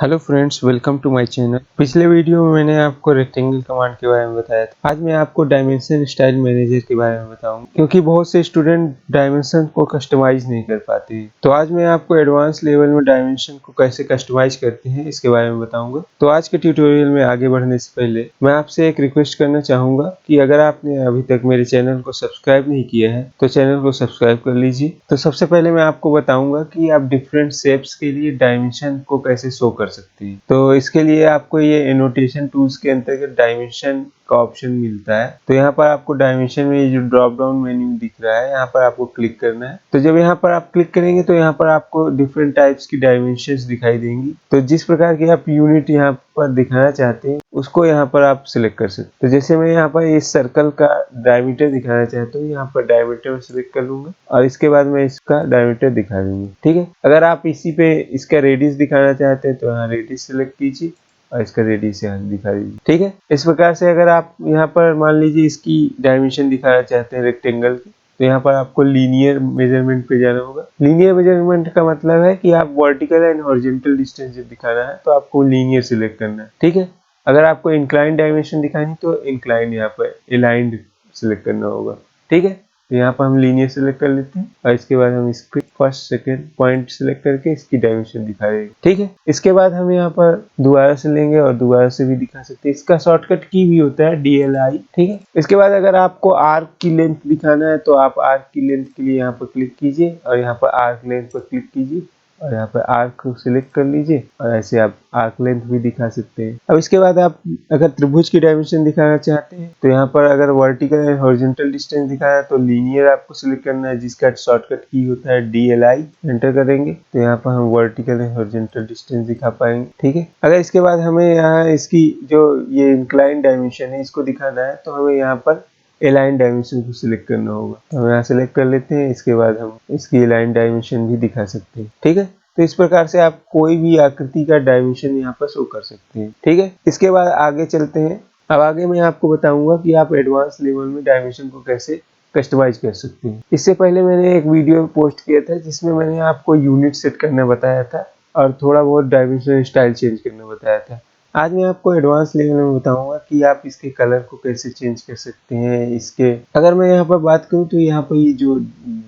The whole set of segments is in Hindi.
Hello friends, welcome to my channel. पिछले वीडियो में मैंने आपको रेक्टेंगल कमांड के बारे में बताया था। आज मैं आपको डायमेंशन स्टाइल मैनेजर के बारे में बताऊंगा, क्योंकि बहुत से स्टूडेंट डायमेंशन को कस्टमाइज नहीं कर पाते हैं। तो आज मैं आपको एडवांस लेवल में डायमेंशन को कैसे कस्टमाइज करते हैं इसके बारे में बताऊंगा। तो आज के ट्यूटोरियल में आगे बढ़ने से पहले मैं आपसे एक रिक्वेस्ट करना चाहूंगा कि अगर आपने अभी तक मेरे चैनल को सब्सक्राइब नहीं किया है तो चैनल को सब्सक्राइब कर लीजिए। तो सबसे पहले मैं आपको बताऊंगा कि आप डिफरेंट शेप्स के लिए डायमेंशन को कैसे शो कर सकते हैं। तो इसके लिए आपको ये एनोटेशन टूल्स के अंतर्गत डायमेंशन का ऑप्शन मिलता है। तो यहाँ पर आपको डायमेंशन में ये जो ड्रॉप डाउन मेन्यू दिख रहा है, यहाँ पर आपको क्लिक करना है। तो जब यहाँ पर आप क्लिक करेंगे तो यहाँ पर आपको डिफरेंट टाइप्स की डायमेंशंस दिखाई देंगी। तो जिस प्रकार की आप यूनिट यहाँ पर दिखाना चाहते हैं उसको यहाँ पर आप सिलेक्ट कर सकते हैं। तो जैसे मैं यहाँ पर इस सर्कल का डायमीटर दिखाना चाहता हूँ, यहाँ पर डायमीटर सिलेक्ट कर लूंगा और इसके बाद मैं इसका डायमीटर दिखा दूंगा। ठीक है, अगर आप इसी पे इसका रेडियस दिखाना चाहते हैं तो यहाँ रेडियस सिलेक्ट कीजिए और इसका रेडियस यहाँ दिखा दीजिए। ठीक है, इस प्रकार से अगर आप यहाँ पर मान लीजिए इसकी डायमेंशन दिखाना चाहते हैं रेक्टेंगल की, तो यहाँ पर आपको लीनियर मेजरमेंट पे जाना होगा। लीनियर मेजरमेंट का मतलब है कि आप वर्टिकल एंड हॉरिजॉन्टल डिस्टेंस जब दिखाना है तो आपको लीनियर सिलेक्ट करना है। ठीक है, अगर आपको इंक्लाइन डायमेंशन दिखानी तो इंक्लाइन यहाँ पर अलाइंड सिलेक्ट करना होगा। ठीक है, तो यहाँ पर हम लीनियर सिलेक्ट कर लेते हैं और इसके बाद हम इसके फर्स्ट सेकंड पॉइंट सिलेक्ट करके इसकी डायमेंशन दिखा देंगे। ठीक है, इसके बाद हम यहाँ पर दोबारा से लेंगे और दोबारा से भी दिखा सकते हैं। इसका शॉर्टकट की भी होता है DLI। ठीक है, इसके बाद अगर आपको आर्क की लेंथ दिखाना है तो आप आर्क की लेंथ के लिए यहाँ पर क्लिक कीजिए और यहाँ पर आर्क लेंथ पर क्लिक कीजिए और यहाँ पर आर्क को सिलेक्ट कर लीजिए और ऐसे आप आर्क लेंथ भी दिखा सकते हैं। अब इसके बाद आप अगर त्रिभुज की डायमेंशन दिखाना चाहते हैं तो यहाँ पर अगर वर्टिकल एंड हॉरिजॉन्टल डिस्टेंस दिखाना है तो लीनियर आपको सिलेक्ट करना है, जिसका शॉर्टकट की होता है DLI। एंटर करेंगे तो यहाँ पर हम वर्टिकल एंड हॉरिजॉन्टल डिस्टेंस दिखा पाएंगे। ठीक है, अगर इसके बाद हमें यहाँ इसकी जो ये इंक्लाइन डायमेंशन है इसको दिखाना है तो हमें यहाँ पर अलाइन डायमेंशन को सिलेक्ट करना होगा। तो हम यहाँ सिलेक्ट कर लेते हैं, इसके बाद हम इसकी अलाइन डायमेंशन भी दिखा सकते हैं। ठीक है, तो इस प्रकार से आप कोई भी आकृति का डायमेंशन यहाँ पर शो कर सकते हैं। ठीक है, इसके बाद आगे चलते हैं। अब आगे मैं आपको बताऊंगा कि आप एडवांस लेवल में डायमेंशन को कैसे कस्टमाइज कर सकते हैं। इससे पहले मैंने एक वीडियो पोस्ट किया था जिसमें मैंने आपको यूनिट सेट करना बताया था और थोड़ा बहुत डायमेंशन स्टाइल चेंज करना बताया था। आज मैं आपको एडवांस लेवल में बताऊंगा कि आप इसके कलर को कैसे चेंज कर सकते हैं। इसके अगर मैं यहाँ पर बात करूँ तो यहाँ पर ये जो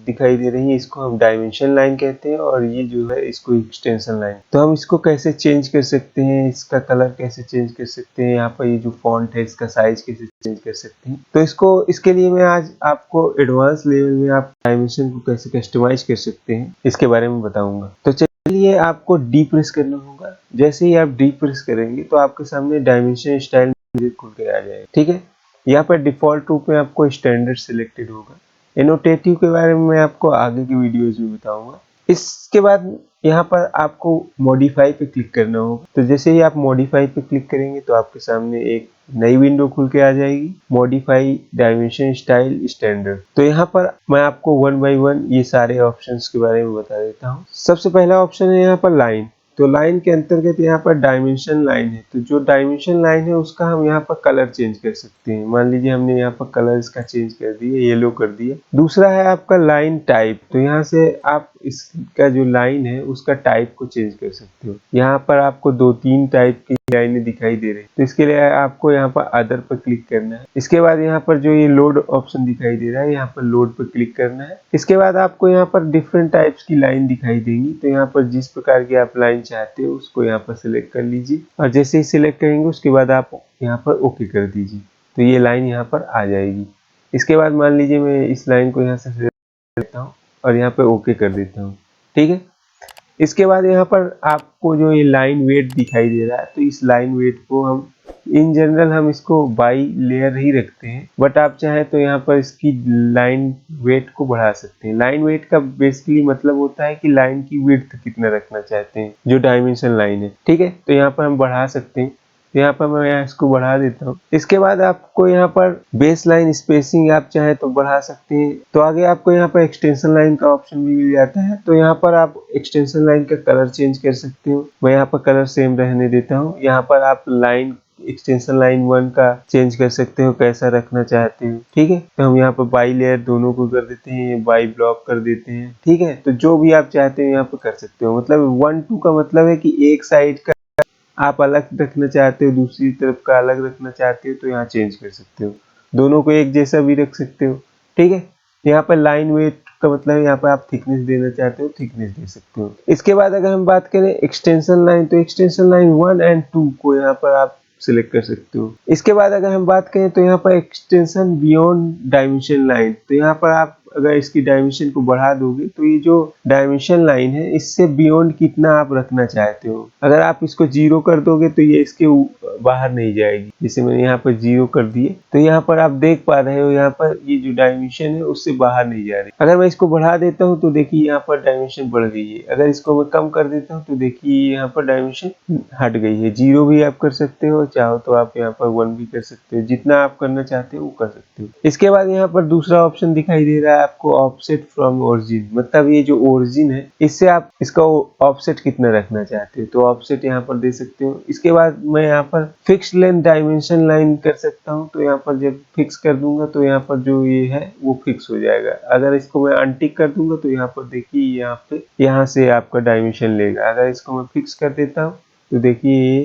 दिखाई दे रही है इसको हम डायमेंशन लाइन कहते हैं और ये जो है इसको एक्सटेंशन लाइन। तो हम इसको कैसे चेंज कर सकते हैं, इसका कलर कैसे चेंज कर सकते हैं, यहाँ पर ये जो फॉन्ट है इसका साइज कैसे चेंज कर सकते हैं। तो इसके लिए मैं आज आपको एडवांस लेवल में आप डायमेंशन को कैसे कस्टमाइज कर सकते हैं इसके बारे में बताऊंगा। तो चलिए, आपको डी प्रेस करना होगा। जैसे ही आप डी प्रेस करेंगे तो आपके सामने डायमेंशन स्टाइल खुल के आ जाएगा। ठीक है, यहाँ पर डिफॉल्ट रूप में आपको स्टैंडर्ड सिलेक्टेड होगा। एनोटेटिव के बारे में मैं आपको आगे की वीडियोज में बताऊंगा। इसके बाद यहाँ पर आपको मॉडिफाई पे क्लिक करना होगा। तो जैसे ही आप मॉडिफाई पे क्लिक करेंगे तो आपके सामने एक नई विंडो खुल के आ जाएगी, मॉडिफाई डायमेंशन स्टाइल स्टैंडर्ड। तो यहाँ पर मैं आपको वन बाय वन ये सारे ऑप्शंस के बारे में बता देता हूँ। सबसे पहला ऑप्शन है यहाँ पर लाइन। तो लाइन के अंतर्गत यहाँ पर डायमेंशन लाइन है। तो जो डायमेंशन लाइन है उसका हम यहाँ पर कलर चेंज कर सकते हैं। मान लीजिए हमने यहाँ पर कलर इसका चेंज कर दिया, येलो कर दिया। दूसरा है आपका लाइन टाइप। तो यहाँ से आप इसका जो लाइन है उसका टाइप को चेंज कर सकते हो। यहाँ पर आपको 2-3 टाइप की लाइनें दिखाई दे रही है, तो इसके लिए आपको यहाँ पर अदर पर क्लिक करना है। इसके बाद यहाँ पर जो ये लोड ऑप्शन दिखाई दे रहा है यहाँ पर लोड पर क्लिक करना है। इसके बाद आपको यहाँ पर डिफरेंट टाइप्स की लाइन दिखाई देंगी। तो यहाँ पर जिस प्रकार की आप लाइन चाहते हो उसको यहाँ पर सिलेक्ट कर लीजिए और जैसे ही सिलेक्ट करेंगे उसके बाद आप यहाँ पर ओके कर दीजिए, तो ये लाइन यहाँ पर आ जाएगी। इसके बाद मान लीजिए मैं इस लाइन को यहाँ से सिलेक्ट करता हूँ और यहाँ पर ओके कर देता हूँ। ठीक है, इसके बाद यहाँ पर आपको जो ये लाइन वेट दिखाई दे रहा है, तो इस लाइन वेट को हम इन जनरल हम इसको बाई लेयर ही रखते हैं, बट आप चाहें तो यहाँ पर इसकी लाइन वेट को बढ़ा सकते हैं। लाइन वेट का बेसिकली मतलब होता है कि लाइन की विड्थ कितना रखना चाहते हैं, जो डायमेंशन लाइन है। ठीक है, तो यहाँ पर हम बढ़ा सकते हैं। तो यहाँ पर मैं यहाँ इसको बढ़ा देता हूँ। इसके बाद आपको यहाँ पर बेस लाइन स्पेसिंग आप चाहे तो बढ़ा सकते हैं। तो आगे आपको यहाँ पर एक्सटेंशन लाइन का ऑप्शन भी मिल जाता है। तो यहाँ पर आप एक्सटेंशन लाइन का कलर चेंज कर सकते हो। मैं यहाँ पर कलर सेम रहने देता हूँ। यहाँ पर आप लाइन एक्सटेंशन लाइन 1 का चेंज कर सकते हो, कैसा रखना चाहते हो। ठीक है, तो हम यहाँ पर बाई लेयर दोनों को कर देते हैं, बाई ब्लॉक कर देते हैं। ठीक है, तो जो भी आप चाहते हो यहाँ पर कर सकते हो। मतलब 1-2 का मतलब है कि एक साइड का आप अलग रखना चाहते हो, दूसरी तरफ का अलग रखना चाहते हो तो यहाँ चेंज कर सकते हो। दोनों को एक जैसा भी रख सकते हो, ठीक है। यहाँ पर लाइन वेट का मतलब यहाँ पर आप थिकनेस देना चाहते हो, थिकनेस दे सकते हो। इसके बाद अगर हम बात करें एक्सटेंशन लाइन, तो एक्सटेंशन लाइन 1 एंड 2 को यहाँ पर आप सिलेक्ट कर सकते हो। इसके बाद अगर हम बात करें तो यहाँ पर एक्सटेंशन बियॉन्ड डायमेंशन लाइन, तो यहाँ पर आप अगर इसकी डायमेंशन को बढ़ा दोगे तो ये जो डायमेंशन लाइन है इससे बियॉन्ड कितना आप रखना चाहते हो। अगर आप इसको 0 कर दोगे तो ये इसके बाहर नहीं जाएगी। जैसे मैंने यहाँ पर 0 कर दिए तो यहाँ पर आप देख पा रहे हो यहाँ पर ये जो डायमेंशन है उससे बाहर नहीं जा रही। अगर मैं इसको बढ़ा देता हूँ तो देखिए यहाँ पर डायमेंशन बढ़ गई है। अगर इसको मैं कम कर देता हूँ तो देखिए यहाँ पर डायमेंशन हट गई है। 0 भी आप कर सकते हो, चाहो तो आप यहाँ पर 1 भी कर सकते हो, जितना आप करना चाहते हो वो कर सकते हो। इसके बाद यहाँ पर दूसरा ऑप्शन दिखाई दे रहा है आपको, ऑफसेट फ्रॉम ओरिजिन, मतलब ये जो ओरिजिन है इससे आप इसका ऑफसेट कितना रखना चाहते हो तो ऑफसेट यहाँ पर दे सकते हो। इसके बाद मैं यहाँ पर फिक्स लेंथ डायमेंशन लाइन कर सकता हूँ, तो यहाँ पर जब फिक्स कर दूंगा तो यहाँ पर जो ये है वो फिक्स हो जाएगा। अगर इसको मैं अनटिक कर दूंगा तो यहाँ पर देखिए यहाँ पे यहाँ से आपका डायमेंशन लेगा। अगर इसको मैं फिक्स कर देता हूँ तो देखिए ये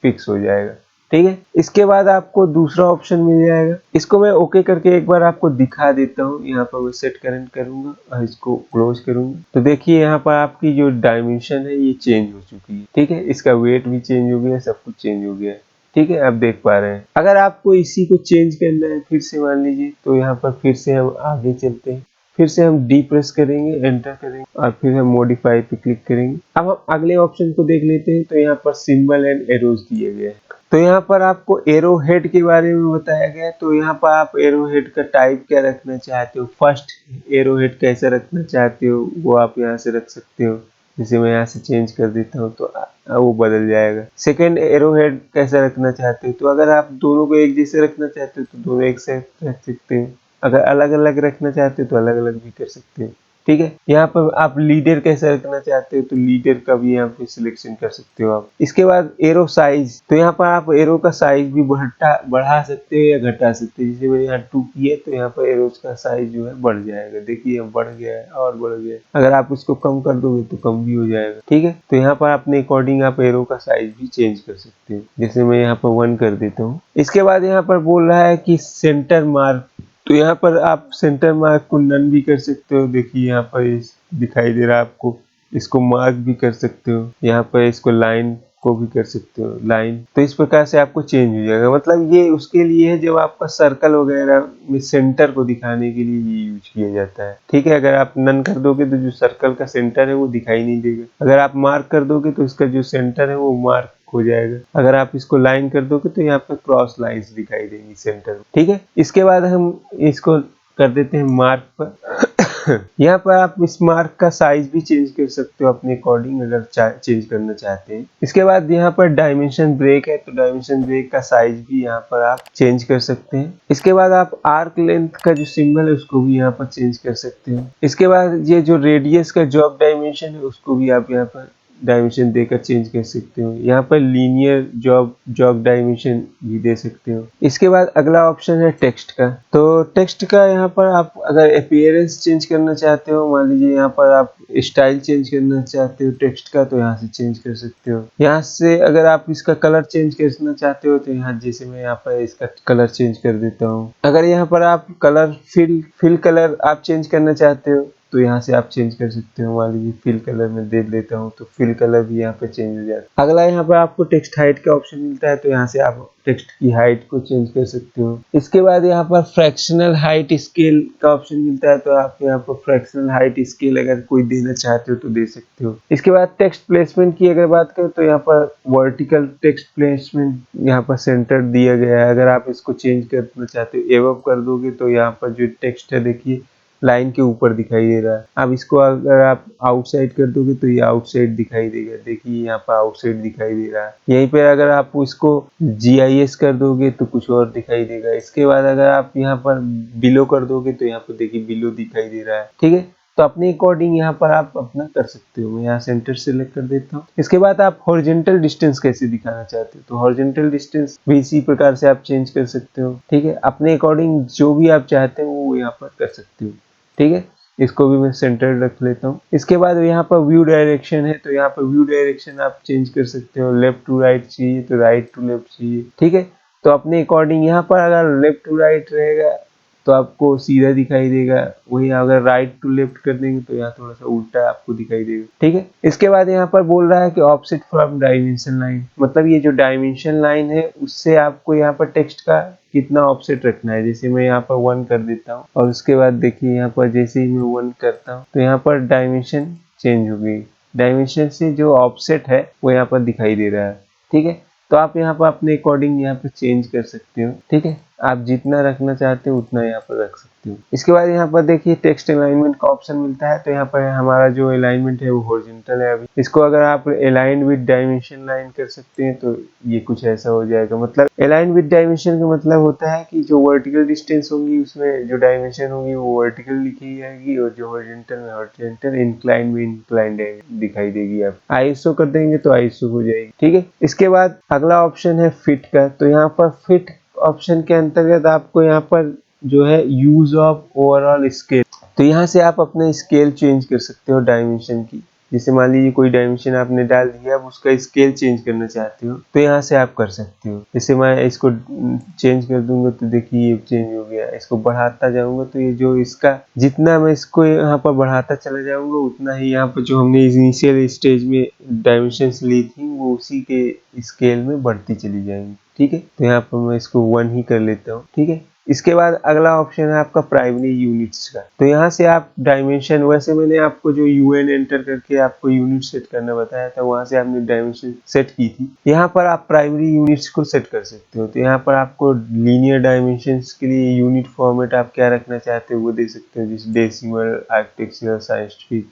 फिक्स हो जाएगा, ठीक है। इसके बाद आपको दूसरा ऑप्शन मिल जाएगा, इसको मैं ओके करके एक बार आपको दिखा देता हूँ। यहाँ पर मैं सेट करंट करूंगा और इसको क्लोज करूंगा तो देखिए यहाँ पर आपकी जो डायमेंशन है ये चेंज हो चुकी है, ठीक है। इसका वेट भी चेंज हो गया, सब कुछ चेंज हो गया है, ठीक है। आप देख पा रहे हैं। अगर आपको इसी को चेंज करना है फिर से मान लीजिए, तो यहाँ पर फिर से हम आगे चलते हैं, फिर से हम डी प्रेस करेंगे, एंटर करेंगे और फिर हम मॉडिफाई पे क्लिक करेंगे। अब हम अगले ऑप्शन को देख लेते हैं, तो यहाँ पर सिंबल एंड एरोज दिए गए हैं। तो यहाँ पर आपको एरो हेड के बारे में बताया गया है। तो यहाँ पर आप एरो हेड का टाइप क्या रखना चाहते हो, फर्स्ट एरो हेड कैसा रखना चाहते हो वो आप यहाँ से रख सकते हो। जैसे मैं यहाँ से चेंज कर देता हूँ तो वो बदल जाएगा। सेकेंड एरो हेड कैसा रखना चाहते हो, तो अगर आप दोनों को एक जैसे रखना चाहते हो तो दोनों एक साथ रख सकते हो। अगर अलग अलग रखना चाहते हो तो अलग अलग भी कर सकते हो, ठीक है। यहाँ पर आप लीडर कैसा रखना चाहते हो तो लीडर का भी यहाँ पे सिलेक्शन कर सकते हो आप। इसके बाद एरो साइज, तो यहाँ पर आप एरो का साइज भी बढ़ा सकते हो या घटा सकते हो। जैसे मैंने यहाँ 2 किया तो यहाँ पर एरोज का साइज जो है बढ़ जाएगा, देखिए अब बढ़ गया है और बढ़ गया है। अगर आप इसको कम कर दोगे तो कम भी हो जाएगा, ठीक है। तो यहाँ पर अपने अकॉर्डिंग आप एरो का साइज भी चेंज कर सकते हो। जैसे मैं यहाँ पर 1 कर देता हूँ। इसके बाद यहाँ पर बोल रहा है कि सेंटर मार्क, तो यहाँ पर आप सेंटर मार्क को नन भी कर सकते हो। देखिए यहाँ पर दिखाई दे रहा है आपको, इसको मार्क भी कर सकते हो। यहाँ पर इसको लाइन को भी कर सकते हो, लाइन। तो इस प्रकार से आपको चेंज हो जाएगा। मतलब ये उसके लिए है जब आपका सर्कल वगैरह में सेंटर को दिखाने के लिए ये यूज किया जाता है, ठीक है। अगर आप नन कर दोगे तो जो सर्कल का सेंटर है वो दिखाई नहीं देगा। अगर आप मार्क कर दोगे तो इसका जो सेंटर है वो मार्क हो जाएगा। अगर आप इसको लाइन कर दोगे तो यहाँ पे क्रॉस लाइंस दिखाई देंगी सेंटर में, ठीक है। इसके बाद हम इसको कर देते हैं मार्क पर। यहाँ पर आप इस मार्क का साइज भी चेंज कर सकते हो अपने अकॉर्डिंग, अगर चेंज करना चाहते हैं। इसके बाद यहाँ पर डायमेंशन ब्रेक है, तो डायमेंशन ब्रेक का साइज भी यहाँ पर आप चेंज कर सकते हैं। इसके बाद आप आर्क लेंथ का जो सिंबल है उसको भी यहाँ पर चेंज कर सकते हैं। इसके बाद ये जो रेडियस का जॉब डायमेंशन है उसको भी आप यहाँ पर डायमेंशन देकर चेंज कर सकते हो। यहाँ पर लीनियर जॉब डायमेंशन भी दे सकते हो। इसके बाद अगला ऑप्शन है टेक्स्ट का। तो टेक्स्ट का यहाँ पर आप अगर अपीयरेंस चेंज करना चाहते हो, मान लीजिए यहाँ पर आप स्टाइल चेंज करना चाहते हो टेक्स्ट का, तो यहाँ से चेंज कर सकते हो। यहाँ से अगर आप इसका कलर चेंज करना चाहते हो तो यहाँ जैसे मैं यहाँ पर इसका कलर चेंज कर देता हूँ। अगर यहाँ पर आप कलर फिल कलर आप चेंज करना चाहते हो तो यहाँ से आप चेंज कर सकते हो। मान लीजिए फिल कलर में दे देता हूँ तो फिल कलर भी यहाँ पे चेंज हो जाता है। अगला यहाँ पर आपको टेक्स्ट हाइट का ऑप्शन मिलता है, तो यहाँ से आप टेक्स्ट की हाइट को चेंज कर सकते हो। इसके बाद यहाँ पर फ्रैक्शनल हाइट स्केल का ऑप्शन मिलता है, तो आप यहाँ पर फ्रैक्शनल हाइट स्केल अगर कोई देना चाहते हो तो दे सकते हो। इसके बाद टेक्स्ट प्लेसमेंट की अगर बात करें तो यहाँ पर वर्टिकल टेक्स्ट प्लेसमेंट यहाँ पर सेंटर दिया गया है। अगर आप इसको चेंज करना चाहते हो एवब कर दोगे तो यहाँ पर जो टेक्स्ट है देखिए लाइन के ऊपर दिखाई दे रहा है। अब इसको अगर आप आउटसाइड कर दोगे तो ये आउटसाइड दिखाई देगा, देखिए यहाँ पर आउटसाइड दिखाई दे रहा है। यहीं पे अगर आप इसको GIS कर दोगे तो कुछ और दिखाई देगा। इसके बाद अगर आप यहाँ पर बिलो कर दोगे तो यहाँ पर देखिए बिलो दिखाई दे रहा है, ठीक है। तो अपने अकॉर्डिंग यहाँ पर आप अपना कर सकते हो। मैं यहाँ सेंटर सेलेक्ट कर देता हूँ। इसके बाद आप हॉरिजॉन्टल डिस्टेंस कैसे दिखाना चाहते हो, तो हॉरिजॉन्टल डिस्टेंस भी इसी प्रकार से आप चेंज कर सकते हो, ठीक है। अपने अकॉर्डिंग जो भी आप चाहते हो वो यहाँ पर कर सकते हो, ठीक है। इसको भी मैं सेंटर रख लेता हूँ। इसके बाद यहाँ पर व्यू डायरेक्शन है, तो यहाँ पर व्यू डायरेक्शन आप चेंज कर सकते हो। लेफ्ट टू राइट चाहिए तो राइट टू लेफ्ट चाहिए, ठीक है। तो अपने अकॉर्डिंग यहाँ पर अगर लेफ्ट टू राइट रहेगा तो आपको सीधा दिखाई देगा, वही अगर राइट टू लेफ्ट कर देंगे तो यहाँ थोड़ा सा उल्टा आपको दिखाई देगा, ठीक है। इसके बाद यहाँ पर बोल रहा है कि ऑफसेट फ्रॉम डायमेंशन लाइन, मतलब ये जो डायमेंशन लाइन है उससे आपको यहाँ पर टेक्स्ट का कितना ऑफसेट रखना है। जैसे मैं यहाँ पर 1 कर देता हूँ और उसके बाद देखिए यहाँ पर जैसे ही मैं 1 करता हूँ तो यहाँ पर डायमेंशन चेंज हो गई। डायमेंशन से जो ऑफसेट है वो यहाँ पर दिखाई दे रहा है, ठीक है। तो आप यहाँ पर अपने अकॉर्डिंग यहाँ पर चेंज कर सकते हो, ठीक है। आप जितना रखना चाहते हो उतना यहाँ पर रख सकते हो। इसके बाद यहाँ पर देखिए टेक्स्ट अलाइनमेंट का ऑप्शन मिलता है, तो यहाँ पर हमारा जो अलाइनमेंट है वो हॉरिजॉन्टल है। अभी इसको अगर आप अलाइन विद डायमेंशन लाइन कर सकते हैं तो ये कुछ ऐसा हो जाएगा। मतलब अलाइन विद डायमेंशन का मतलब होता है कि जो वर्टिकल डिस्टेंस होगी उसमें जो डायमेंशन होगी वो वर्टिकल लिखी जाएगी और जो हॉरिजॉन्टल में हॉरिजॉन्टल, इंक्लाइन में इंक्लाइन दिखाई देगी। आप आईएसओ कर देंगे तो आईएसओ हो जाएगी, ठीक है। इसके बाद अगला ऑप्शन है फिट का, तो यहाँ पर फिट ऑप्शन के अंतर्गत आपको यहाँ पर जो है यूज ऑफ ओवरऑल स्केल, तो यहाँ से आप अपना स्केल चेंज कर सकते हो डायमेंशन की। जैसे मान लीजिए कोई डायमेंशन आपने डाल दिया, अब उसका स्केल चेंज करना चाहते हो तो यहाँ से आप कर सकते हो। जैसे मैं इसको चेंज कर दूंगा तो देखिए ये चेंज हो गया। इसको बढ़ाता जाऊंगा तो ये जो इसका जितना मैं इसको यहाँ पर बढ़ाता चला जाऊंगा उतना ही यहाँ पर जो हमने इनिशियल स्टेज में डायमेंशन ली थी वो उसी के स्केल में बढ़ती चली जाएंगी, ठीक है। तो यहाँ पर मैं इसको 1 ही कर लेता हूँ, ठीक है। इसके बाद अगला ऑप्शन है आपका प्राइमरी यूनिट्स का, तो यहाँ से आप डायमेंशन, वैसे मैंने आपको जो यूएन एंटर करके आपको यूनिट सेट करना बताया था वहां से आपने डायमेंशन सेट की थी। यहाँ पर आप प्राइमरी यूनिट्स को सेट कर सकते हो। तो यहाँ पर आपको लीनियर डायमेंशंस के लिए यूनिट फॉर्मेट आप क्या रखना चाहते हो वो दे सकते हो, जैसे डेसिमल, आर्किटेक्चरल, साइंटिफिक,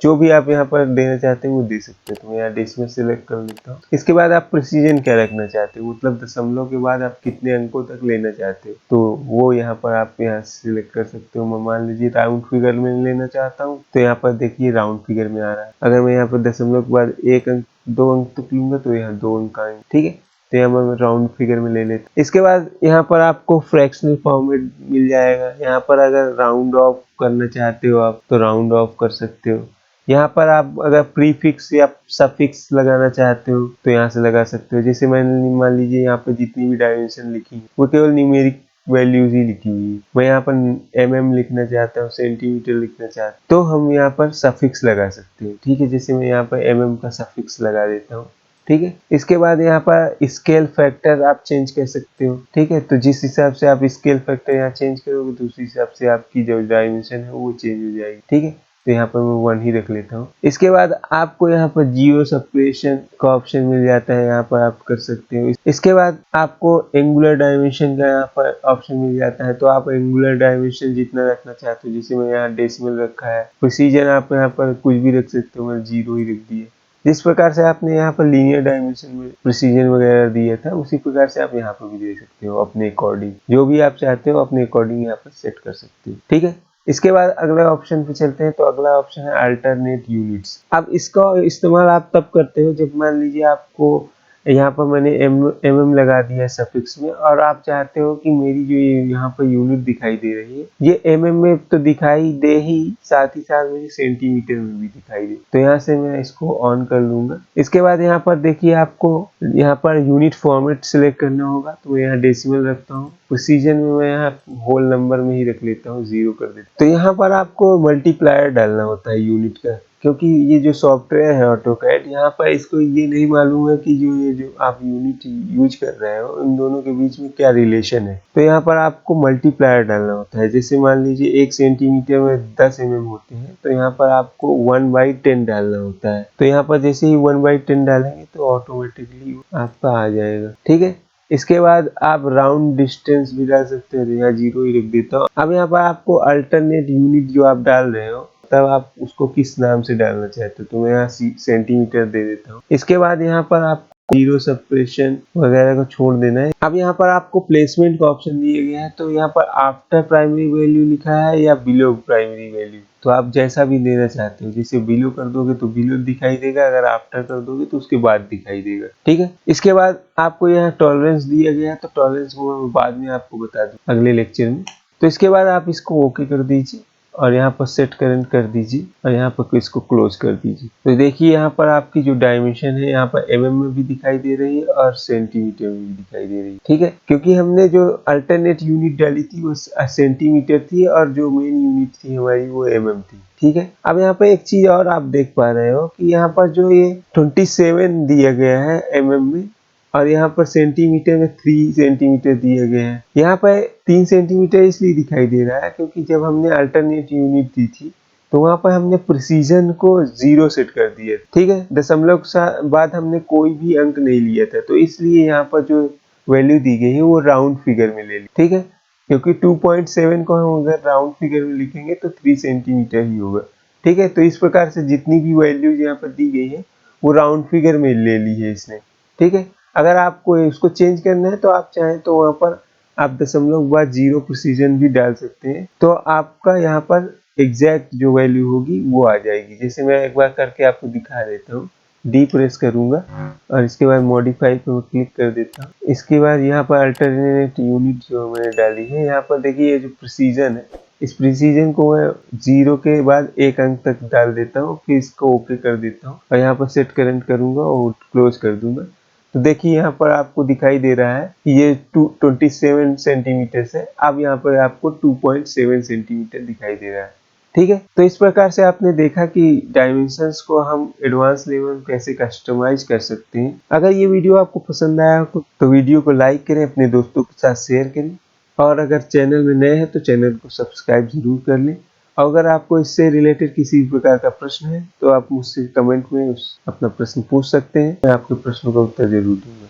जो भी आप यहाँ पर देना चाहते हैं वो दे सकते हो। तो मैं यहाँ डेसिमल सिलेक्ट कर लेता हूँ। इसके बाद आप प्रिसीजन क्या रखना चाहते हो, मतलब दशमलव के बाद आप कितने अंकों तक लेना चाहते हो, तो वो यहाँ पर आप यहाँ सिलेक्ट कर सकते हो। मैं मान लीजिए राउंड फिगर में लेना चाहता हूँ तो यहाँ पर देखिए राउंड फिगर में आ रहा है। अगर मैं यहाँ पर दशमलव के बाद 1 अंक 2 अंक तक लूंगा तो यहाँ 2 अंक आएंगे, ठीक है। तो यहाँ मैं राउंड फिगर में ले लेता हूँ। इसके बाद यहाँ पर आपको फ्रैक्शनल फॉर्मेट मिल जाएगा। यहाँ पर अगर राउंड ऑफ करना चाहते हो आप तो राउंड ऑफ कर सकते हो। यहाँ पर आप अगर प्रीफिक्स या सफिक्स लगाना चाहते हो तो यहाँ से लगा सकते हो। जैसे मैंने मान लीजिए यहाँ पर जितनी भी डायमेंशन लिखी है वो केवल न्यूमेरिक वैल्यूज ही लिखी हुई है। मैं यहाँ पर mm लिखना चाहता हूँ, सेंटीमीटर लिखना चाहता हूँ तो हम यहाँ पर सफिक्स लगा सकते हैं, ठीक है। जैसे मैं यहाँ पर mm का सफिक्स लगा देता हूँ, ठीक है। इसके बाद यहाँ पर स्केल फैक्टर आप चेंज कर सकते हो, ठीक है। तो जिस हिसाब से आप स्केल फैक्टर यहाँ चेंज करोगे तो उस हिसाब से आपकी जो डायमेंशन है वो चेंज हो जाएगी, ठीक है। तो यहाँ पर मैं 1 ही रख लेता हूँ। इसके बाद आपको यहाँ पर जीरो सेपरेशन का ऑप्शन मिल जाता है, यहाँ पर आप कर सकते हो। इसके बाद आपको एंगुलर डायमेंशन का यहाँ पर ऑप्शन मिल जाता है, तो आप एंगुलर डायमेंशन जितना रखना चाहते हो, जैसे मैं यहाँ डेसिमल रखा है, प्रिसीजन आप यहाँ पर कुछ भी रख सकते हो, मैं 0 ही रख दिया। जिस प्रकार से आपने यहाँ पर लीनियर डायमेंशन में प्रिसीजन वगैरह दिया था उसी प्रकार से आप यहाँ पर भी दे सकते हो अपने अकॉर्डिंग। जो भी आप चाहते हो अपने अकॉर्डिंग यहाँ पर सेट कर सकते हो, ठीक है। इसके बाद अगले ऑप्शन पे चलते हैं, तो अगला ऑप्शन है अल्टरनेट यूनिट्स। अब इसका इस्तेमाल आप तब करते हो जब मान लीजिए आपको यहाँ पर मैंने mm लगा दिया है सफिक्स में और आप चाहते हो कि मेरी जो यहाँ पर यूनिट दिखाई दे रही है ये mm में तो दिखाई दे ही, साथ ही साथ मुझे सेंटीमीटर में भी दिखाई दे। तो यहाँ से मैं इसको ऑन कर लूंगा। इसके बाद यहाँ पर देखिए आपको यहाँ पर यूनिट फॉर्मेट सिलेक्ट करना होगा, तो मैं यहाँ डेसिमल रखता हूँ। प्रिसीजन में मैं यहाँ होल नंबर में ही रख लेता हूँ, 0 कर देता हूँ। तो यहाँ पर आपको मल्टीप्लायर डालना होता है यूनिट का, क्योंकि ये जो सॉफ्टवेयर है ऑटोकैड यहाँ पर इसको ये नहीं मालूम है कि जो आप यूनिट यूज कर रहे हो इन दोनों के बीच में क्या रिलेशन है। तो यहाँ पर आपको मल्टीप्लायर डालना होता है। जैसे मान लीजिए 1 सेंटीमीटर में 10 mm होते हैं तो यहाँ पर आपको 1/10 डालना होता है। तो यहाँ पर जैसे ही 1/10 डालेंगे तो ऑटोमेटिकली आपका आ जाएगा, ठीक है। इसके बाद आप राउंड डिस्टेंस भी डाल सकते हो, यहाँ 0 ही रख देता हूँ। अब यहाँ पर आपको अल्टरनेट यूनिट जो आप डाल रहे हो तब आप उसको किस नाम से डालना चाहते हो, तो मैं यहाँ सेंटीमीटर दे देता हूँ। इसके बाद यहाँ पर आप जीरो सेपरेशन वगैरह को छोड़ देना है। अब यहाँ पर आपको प्लेसमेंट का ऑप्शन दिया गया है, तो यहाँ पर आफ्टर प्राइमरी वैल्यू लिखा है या बिलो प्राइमरी वैल्यू, तो आप जैसा भी देना चाहते हो। जैसे बिलो कर दोगे तो बिलो दिखाई देगा, अगर आफ्टर कर दोगे तो उसके बाद दिखाई देगा, ठीक है। इसके बाद आपको यहाँ टॉलरेंस दिया गया है, तो टॉलरेंस को मैं बाद में आपको बता दूँ अगले लेक्चर में। तो इसके बाद आप इसको ओके कर दीजिए और यहाँ पर सेट करंट कर दीजिए और यहाँ पर इसको क्लोज कर दीजिए। तो देखिए यहाँ पर आपकी जो डायमेंशन है यहाँ पर mm में भी दिखाई दे रही है और सेंटीमीटर में भी दिखाई दे रही है। ठीक है, क्योंकि हमने जो अल्टरनेट यूनिट डाली थी वो सेंटीमीटर थी और जो मेन यूनिट थी हमारी वो mm थी। ठीक है, अब यहाँ पे एक चीज और आप देख पा रहे हो कि यहाँ पर जो ये 27 दिया गया है mm में और यहाँ पर सेंटीमीटर में 3 सेंटीमीटर दिए गए हैं। यहाँ पर 3 सेंटीमीटर इसलिए दिखाई दे रहा है क्योंकि जब हमने अल्टरनेट यूनिट दी थी तो वहां पर हमने प्रिसीजन को 0 सेट कर दिया। ठीक है, दशमलव बाद हमने कोई भी अंक नहीं लिया था, तो इसलिए यहाँ पर जो वैल्यू दी गई है वो राउंड फिगर में ले ली। ठीक है, क्योंकि 2.7 को हम अगर राउंड फिगर में लिखेंगे तो 3 सेंटीमीटर ही होगा। ठीक है, तो इस प्रकार से जितनी भी वैल्यूज यहाँ पर दी गई है वो राउंड फिगर में ले ली है इसने। ठीक है, अगर आपको इसको चेंज करना है तो आप चाहें तो वहां पर आप दशमलव बाद 0 प्रिसीजन भी डाल सकते हैं, तो आपका यहाँ पर एग्जैक्ट जो वैल्यू होगी वो आ जाएगी। जैसे मैं एक बार करके आपको दिखा देता हूँ। डी प्रेस करूंगा और इसके बाद मॉडिफाई पे क्लिक कर देता हूँ। इसके बाद यहाँ पर अल्टरनेट यूनिट जो मैंने डाली है यहाँ पर देखिए ये जो प्रिसीजन है, इस प्रिसीजन को मैं 0 के बाद 1 अंक तक डाल देता हूँ, फिर इसको ओके कर देता हूँ और यहाँ पर सेट करंट करूंगा और क्लोज कर दूंगा। तो देखिए यहाँ पर आपको दिखाई दे रहा है कि ये 27 सेंटीमीटर है, अब यहाँ पर आपको 2.7 सेंटीमीटर दिखाई दे रहा है। ठीक है, तो इस प्रकार से आपने देखा कि डायमेंशंस को हम एडवांस लेवल में कैसे कस्टमाइज कर सकते हैं। अगर ये वीडियो आपको पसंद आया हो तो वीडियो को लाइक करें, अपने दोस्तों के साथ शेयर करें और अगर चैनल में नए हैं तो चैनल को सब्सक्राइब जरूर कर लें। अगर आपको इससे रिलेटेड किसी प्रकार का प्रश्न है तो आप मुझसे कमेंट में अपना प्रश्न पूछ सकते हैं, मैं आपके प्रश्नों का उत्तर जरूर दूंगा।